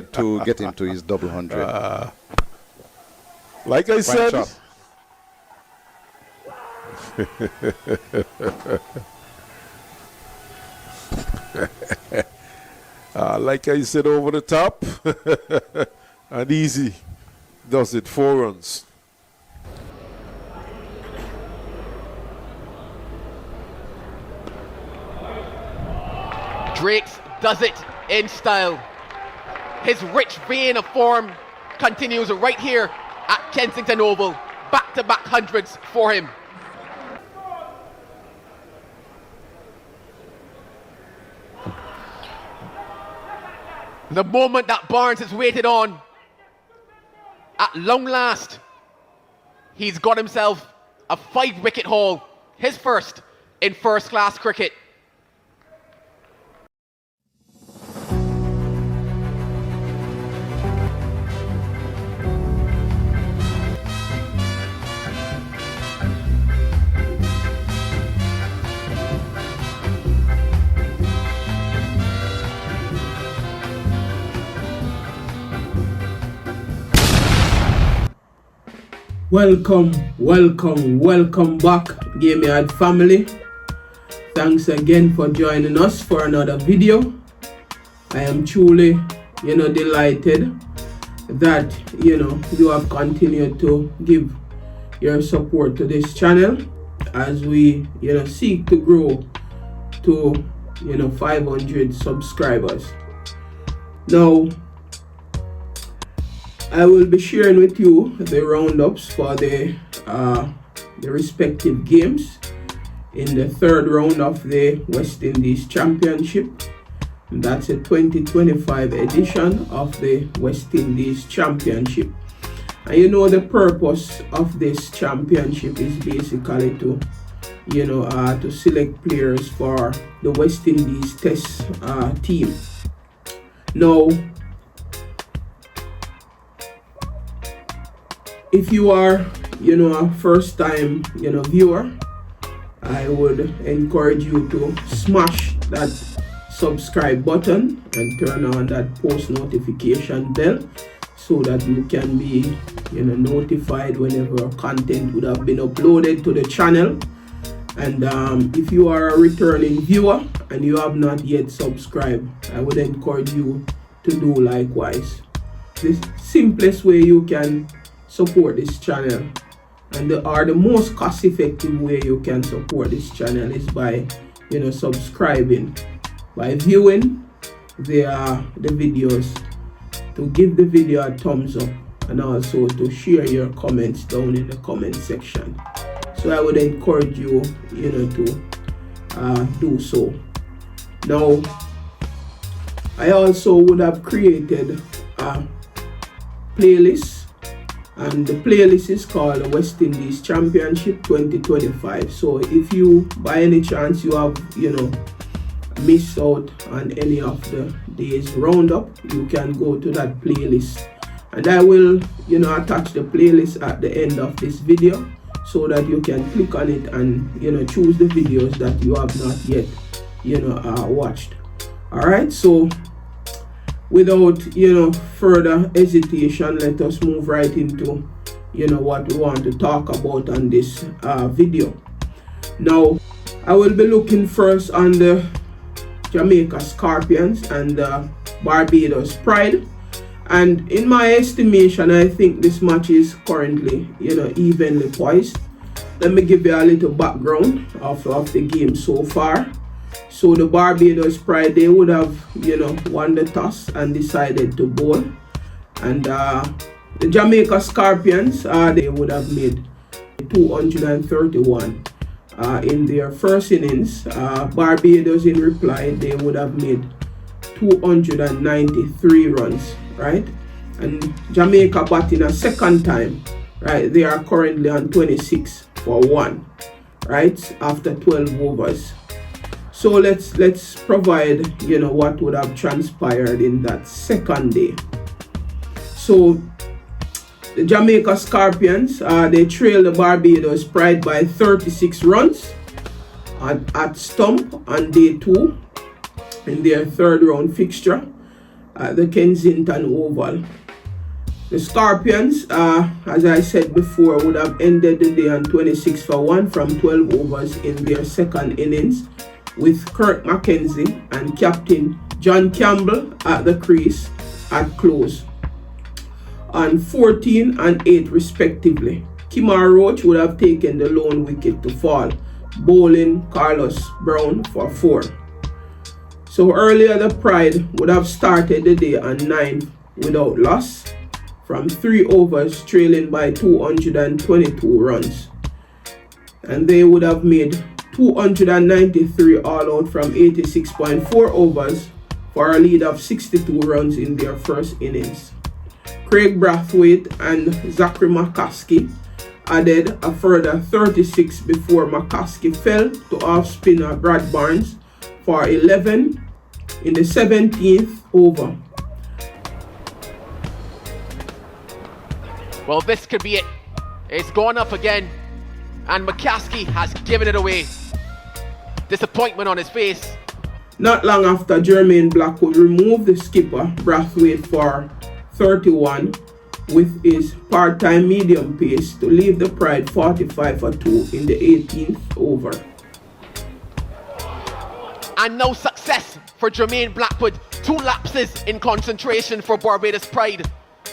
to get him to his double hundred. Like I said, like I said, over the top and easy does it. 4 runs. Drakes does it in style. His rich vein of form continues right here at Kensington Oval. Back-to-back hundreds for him. The moment that Barnes has waited on, at long last, he's got himself a 5-wicket haul, his first in first-class cricket. Welcome back, Gameyaaad family. Thanks again for joining us for another video. I am truly, delighted that, you have continued to give your support to this channel as we, seek to grow to, 500 subscribers. Now, I will be sharing with you the roundups for the respective games in the third round of the West Indies Championship. And that's a 2025 edition of the West Indies Championship. And the purpose of this championship is basically to, to select players for the West Indies Test team. Now, if you are, a first-time, viewer, I would encourage you to smash that subscribe button and turn on that post notification bell so that you can be, notified whenever content would have been uploaded to the channel. And if you are a returning viewer and you have not yet subscribed, I would encourage you to do likewise. The simplest way you can support this channel and the most cost-effective way you can support this channel is by subscribing, by viewing the videos, to give the video a thumbs up, and also to share your comments down in the comment section. So I would encourage you to do so. Now, I also would have created a playlist, and the playlist is called the West Indies Championship 2025. So if you, by any chance, you have, missed out on any of the day's roundup, you can go to that playlist. And I will, attach the playlist at the end of this video so that you can click on it and, choose the videos that you have not yet, watched. All right, so without further hesitation, let us move right into what we want to talk about on this video. Now, I will be looking first on the Jamaica Scorpions and the Barbados Pride, and in my estimation, I think this match is currently evenly poised. Let me give you a little background of the game so far. So the Barbados Pride, they would have, won the toss and decided to bowl. And the Jamaica Scorpions, they would have made 231 in their first innings. Barbados, in reply, they would have made 293 runs, right? And Jamaica batting a second time, right? They are currently on 26 for 1, right? After 12 overs. So let's provide what would have transpired in that second day. So the Jamaica Scorpions, they trailed the Barbados Pride by 36 runs at stump on day 2 in their third round fixture. at the Kensington Oval. The Scorpions, as I said before, would have ended the day on 26 for 1 from 12 overs in their second innings, with Kirk McKenzie and captain John Campbell at the crease at close on 14 and 8 respectively. Kemar Roach would have taken the lone wicket to fall, bowling Carlos Brown for 4. So earlier the Pride would have started the day on 9 without loss from 3 overs, trailing by 222 runs. And they would have made 293 all out from 86.4 overs for a lead of 62 runs in their first innings. Craig Brathwaite and Zachary McCaskey added a further 36 before McCaskey fell to off-spinner Brad Barnes for 11 in the 17th over. Well, this could be it. It's gone up again, and McCaskey has given it away. Disappointment on his face. Not long after, Jermaine Blackwood removed the skipper Brathwaite for 31 with his part-time medium pace to leave the Pride 45 for 2 in the 18th over. And no success for Jermaine Blackwood. 2 lapses in concentration for Barbados Pride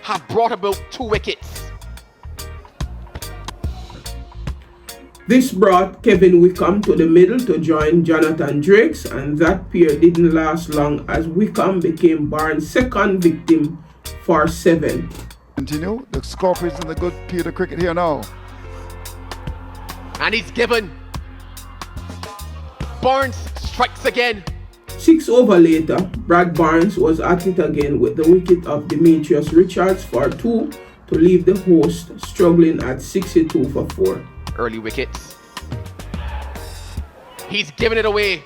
have brought about 2 wickets. This brought Kevin Wickham to the middle to join Jonathan Drakes, and that pair didn't last long as Wickham became Barnes' second victim for 7. Continue. The Scorpions in the good period of cricket here now. And he's given. Barnes strikes again. 6 over later, Brad Barnes was at it again with the wicket of Demetrius Richards for 2 to leave the host struggling at 62 for 4. Early wickets. He's given it away.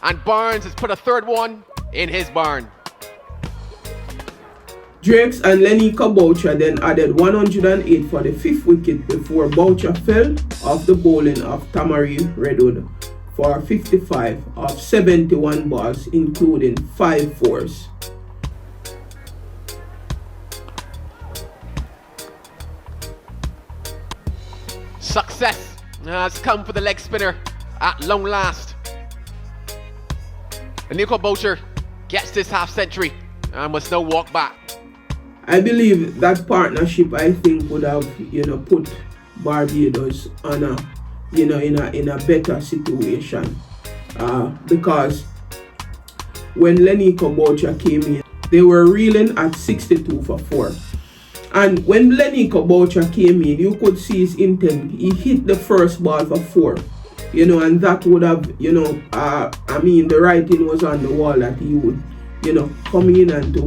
And Barnes has put a third one in his barn. Drakes and Leniko Boucher then added 108 for the 5th wicket before Boucher fell off the bowling of Tamari Redwood for 55 of 71 balls, including 5 fours. Success has come for the leg spinner at long last. Leniko Boucher gets this half century and must now walk back. I believe that partnership, I think, would have, put Barbados on a, in a better situation, because when Leniko Boucher came in, they were reeling at 62 for 4. And when Leniko Boucher came in, you could see his intent. He hit the first ball for 4, and that would have, the writing was on the wall that he would, come in and to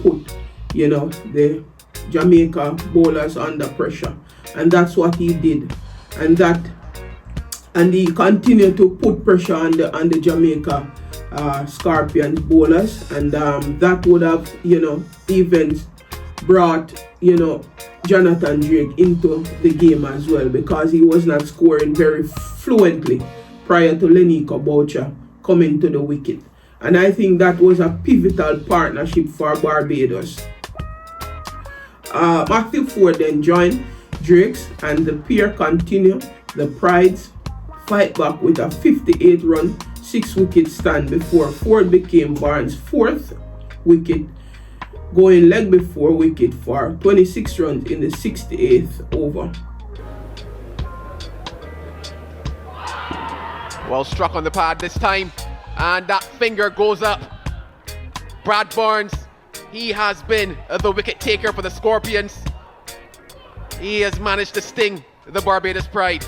put, the Jamaica bowlers under pressure. And that's what he did. And he continued to put pressure on the Jamaica Scorpions bowlers. And that would have, even brought, Jonathan Drake into the game as well, because he was not scoring very fluently prior to Leniko Boucher coming to the wicket. And I think that was a pivotal partnership for Barbados. Matthew Ford then joined Drakes, and the pair continued the Pride's fight back with a 58-run 6-wicket stand before Ford became Barnes' 4th wicket, going leg before wicket for 26 runs in the 68th over. Well struck on the pad this time, and that finger goes up. Brad Barnes, he has been the wicket taker for the Scorpions. He has managed to sting the Barbados Pride.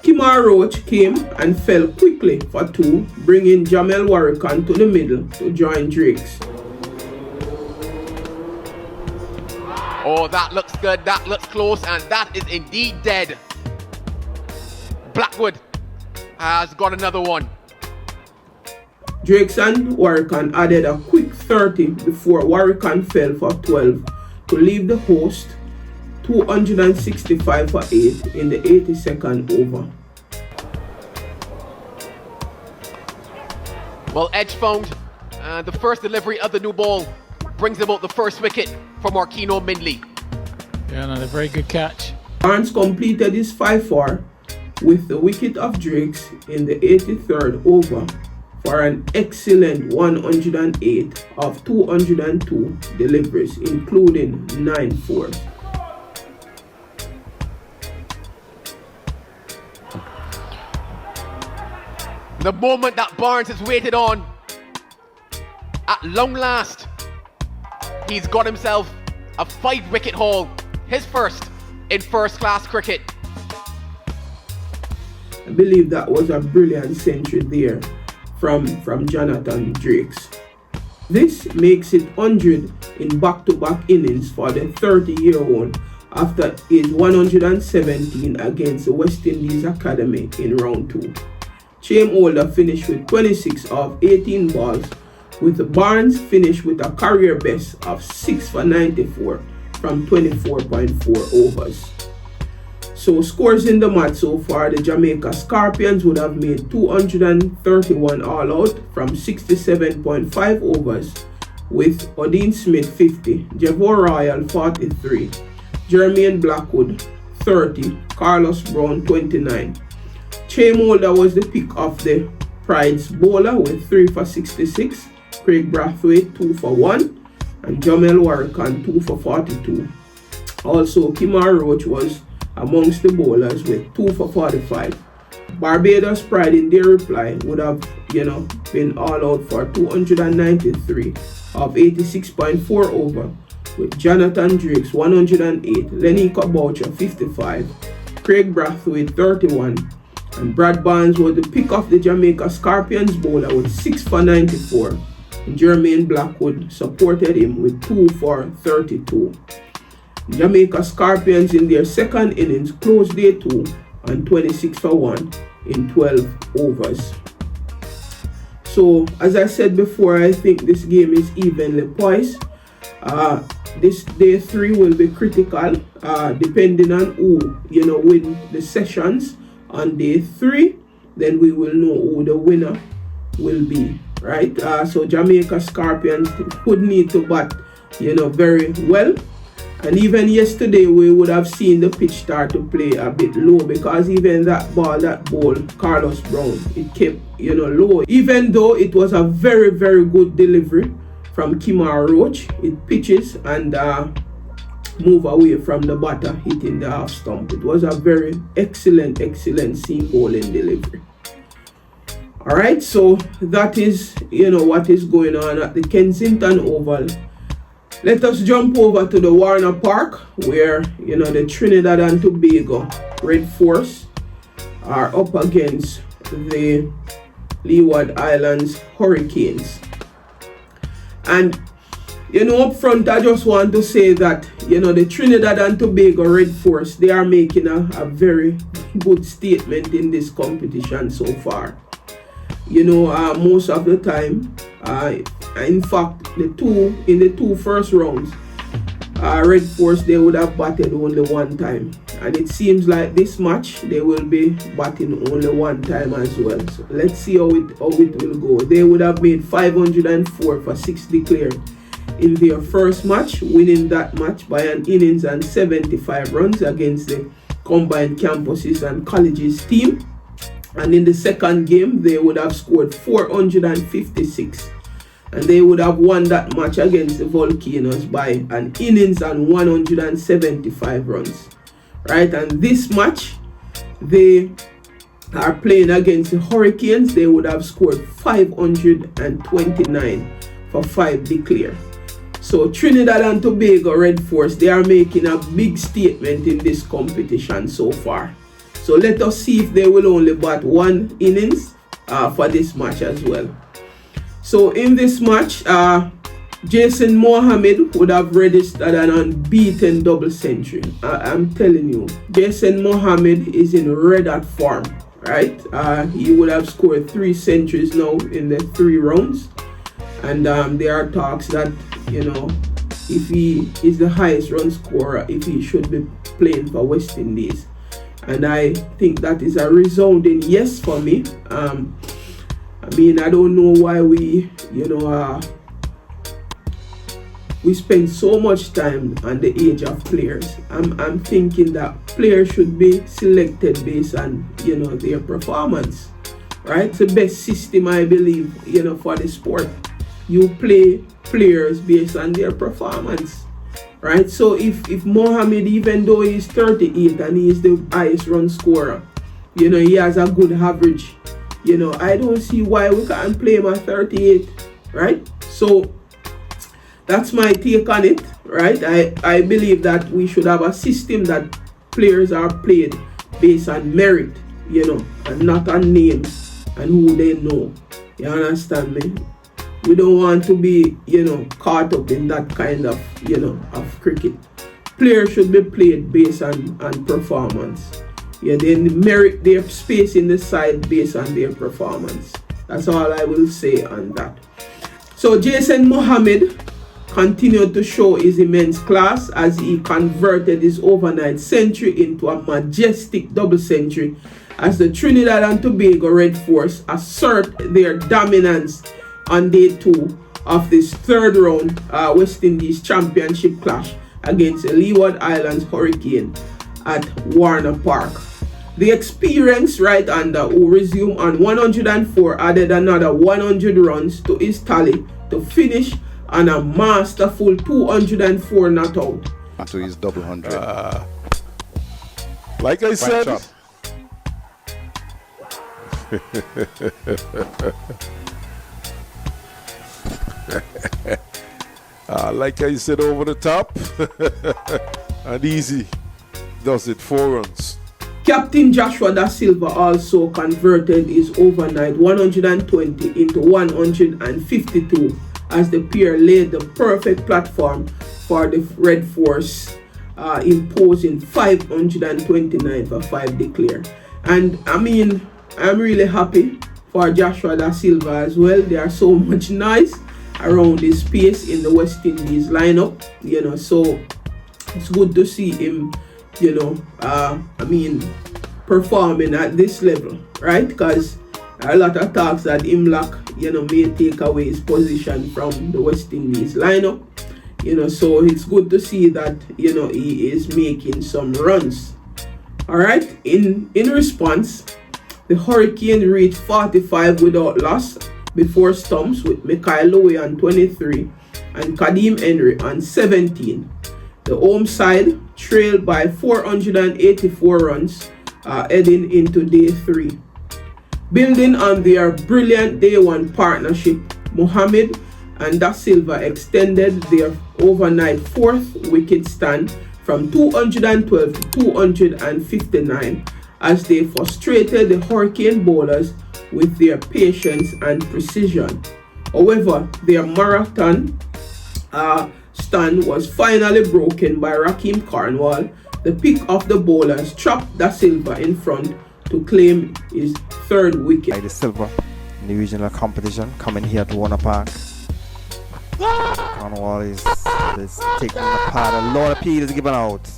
Kemar Roach came and fell quickly for 2, bringing Jamel Warrican to the middle to join Drakes. Oh, that looks good, that looks close, and that is indeed dead. Blackwood has got another one. Drakes and Warrican added a quick 30 before Warrican fell for 12 to leave the host 265 for 8 in the 82nd over. Well, Edge found the first delivery of the new ball brings about the first wicket for Marquino Mindley. Yeah, another very good catch. Barnes completed his 5-4 with the wicket of Drakes in the 83rd over for an excellent 108 of 202 deliveries, including 9 fours. The moment that Barnes has waited on, at long last, he's got himself a 5-wicket haul, his first in first-class cricket. I believe that was a brilliant century there from Jonathan Drakes. This makes it 100 in back-to-back innings for the 30-year-old after his 117 against the West Indies Academy in round 2. Holder finished with 26 of 18 balls, with Barnes finished with a career best of 6 for 94 from 24.4 overs. So scores in the match so far, the Jamaica Scorpions would have made 231 all out from 67.5 overs, with Odin Smith 50, Javor Royal 43, Jermaine Blackwood 30, Carlos Brown 29. Holder was the pick of the Pride's bowler with 3 for 66, Craig Brathwaite 2 for 1, and Jamel Warrican 2 for 42. Also, Kemar Roach was amongst the bowlers with 2 for 45. Barbados Pride in their reply would have, been all out for 293 of 86.4 over, with Jonathan Drakes 108, Leniko Boucher 55, Craig Brathwaite 31, and Brad Barnes was the pick of the Jamaica Scorpions bowler with 6 for 94, and Jermaine Blackwood supported him with 2 for 32. Jamaica Scorpions in their second innings closed day 2 on 26 for 1 in 12 overs. So, as I said before, I think this game is evenly poised. This day 3 will be critical, depending on who win the sessions on day 3. Then we will know who the winner will be, right? So Jamaica Scorpions would need to bat, very well. And even yesterday, we would have seen the pitch start to play a bit low, because even that ball, Carlos Brown, it kept, low. Even though it was a very, very good delivery from Kemar Roach, it pitches and move away from the batter, hitting the half stump. It was a very excellent seam bowling delivery. All right, so that is, what is going on at the Kensington Oval. Let us jump over to the Warner Park, where, the Trinidad and Tobago Red Force are up against the Leeward Islands Hurricanes. And, up front, I just want to say that, the Trinidad and Tobago Red Force, they are making a very good statement in this competition so far. Most of the time, in fact, in the two first rounds, Red Force, they would have batted only one time, and it seems like this match they will be batting only one time as well. So let's see how it will go. They would have made 504 for 6 declared in their first match, winning that match by an innings and 75 runs against the combined campuses and colleges team. And in the second game, they would have scored 456. And they would have won that match against the Volcanoes by an innings and 175 runs. Right? And this match, they are playing against the Hurricanes. They would have scored 529 for 5 declared. So Trinidad and Tobago Red Force, they are making a big statement in this competition so far. So let us see if they will only bat one innings for this match as well. So in this match, Jason Mohammed would have registered an unbeaten double century. I'm telling you, Jason Mohammed is in red hot form, right? He would have scored 3 centuries now in the 3 rounds. And there are talks that, if he is the highest run scorer, if he should be playing for West Indies. And I think that is a resounding yes for me. I don't know why we, we spend so much time on the age of players. I'm thinking that players should be selected based on, you know, their performance, right? It's the best system, I believe, you know, for the sport. You play players based on their performance, right? So if Mohamed, even though he's 38 and he is the highest run scorer, you know, he has a good average, you know, I don't see why we can't play him at 38, right? So that's my take on it, right? I believe that we should have a system that players are played based on merit, you know, and not on names and who they know. You understand me? We don't want to be, you know, caught up in that kind of, you know, of cricket. Players should be played based on performance. Yeah, they merit their space in the side based on their performance. That's all I will say on that. So Jason Mohammed continued to show his immense class as he converted his overnight century into a majestic double century as the Trinidad and Tobago Red Force assert their dominance on day 2 of this third round West Indies Championship clash against the Leeward Islands Hurricane at Warner Park. The experienced right hander, who resumed on 104, added another 100 runs to his tally to finish on a masterful 204 not out. To his double 100. Like I said, like I said, over the top and easy. Does it 4 runs. Captain Joshua Da Silva also converted his overnight 120 into 152 as the pair laid the perfect platform for the Red Force, imposing 529 for 5 declare. And I mean, I'm really happy for Joshua Da Silva as well. There are so much noise around his space in the West Indies lineup, you know, so it's good to see him, you know, I mean, performing at this level, right? Because a lot of talks that Imlak, you know, may take away his position from the West Indies lineup, you know, so it's good to see that, you know, he is making some runs. All right, in response, the Hurricane reached 45 without loss before stumps with Mikhail Lowe on 23 and Kadeem Henry on 17. The home side trailed by 484 runs heading into day 3. Building on their brilliant day 1 partnership, Mohammed and Da Silva extended their overnight 4th wicket stand from 212 to 259 as they frustrated the Hurricane bowlers with their patience and precision. However, their marathon stand was finally broken by Rakeem Cornwall. The pick of the bowlers trapped Da Silva in front to claim his 3rd wicket. Da Silva in the regional competition coming here to Warner Park. Cornwall is taking the part. A lot of appeals given out.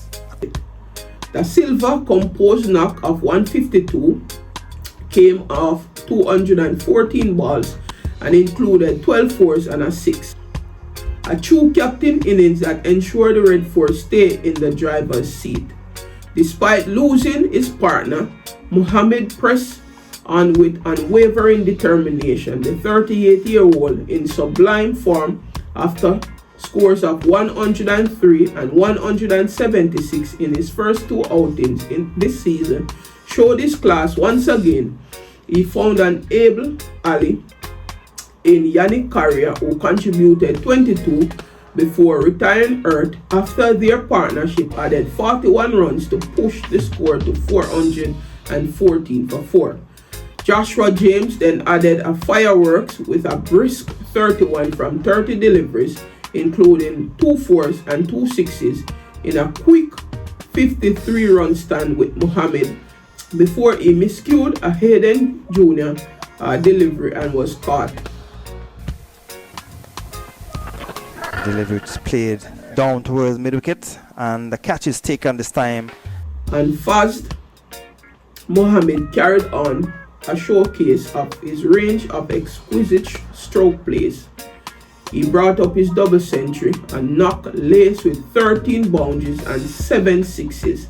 Da Silva composed knock of 152 came off 214 balls and included 12 fours and a 6. A true captain innings that ensured the Red Force stay in the driver's seat. Despite losing his partner, Mohammed pressed on with unwavering determination. The 38-year-old in sublime form after scores of 103 and 176 in his first 2 outings in this season showed his class once again. He found an able ally in Yannick Carrier, who contributed 22 before retiring hurt after their partnership added 41 runs to push the score to 414 for 4. Joshua James then added a fireworks with a brisk 31 from 30 deliveries, including 2 fours and 2 sixes in a quick 53-run stand with Mohammed before he miscued a Hayden Jr. Delivery and was caught. Delivery is played down towards mid-wicket and the catch is taken this time. And fast, Mohammed carried on a showcase of his range of exquisite stroke plays. He brought up his double century and knocked Lace with 13 boundaries and 7 sixes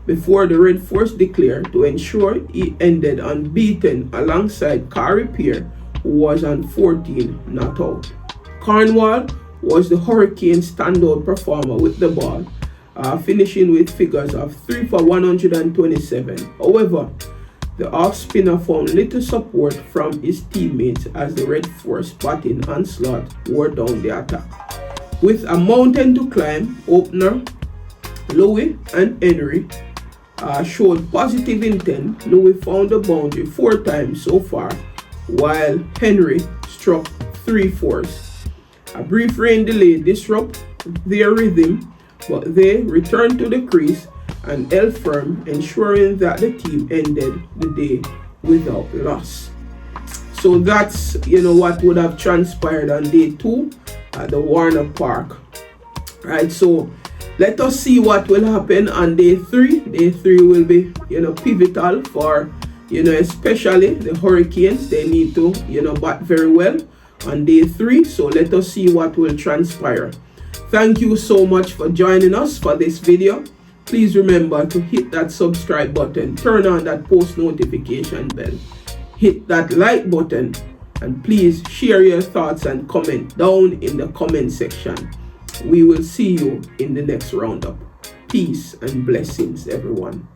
before the Red Force declared to ensure he ended unbeaten alongside Kari Pierre, who was on 14 not out. Cornwall was the Hurricanes' standout performer with the ball, finishing with figures of 3 for 127. However, the off-spinner found little support from his teammates as the Red Force batting onslaught wore down the attack. With a mountain to climb, opener Louis and Henry showed positive intent. Louis found the boundary 4 times so far, while Henry struck 3 fours. A brief rain delay disrupted their rhythm, but they returned to the crease and held firm, ensuring that the team ended the day without loss. So that's what would have transpired on day 2 at the Warner Park. Right, so let us see what will happen on day 3. Day 3 will be pivotal for especially the Hurricanes. They need to bat very well on day 3. So let us see what will transpire. Thank you so much for joining us for this video. Please remember to hit that subscribe button, turn on that post notification bell, hit that like button, and please share your thoughts and comment down in the comment section. We will see you in the next roundup. Peace and blessings, everyone.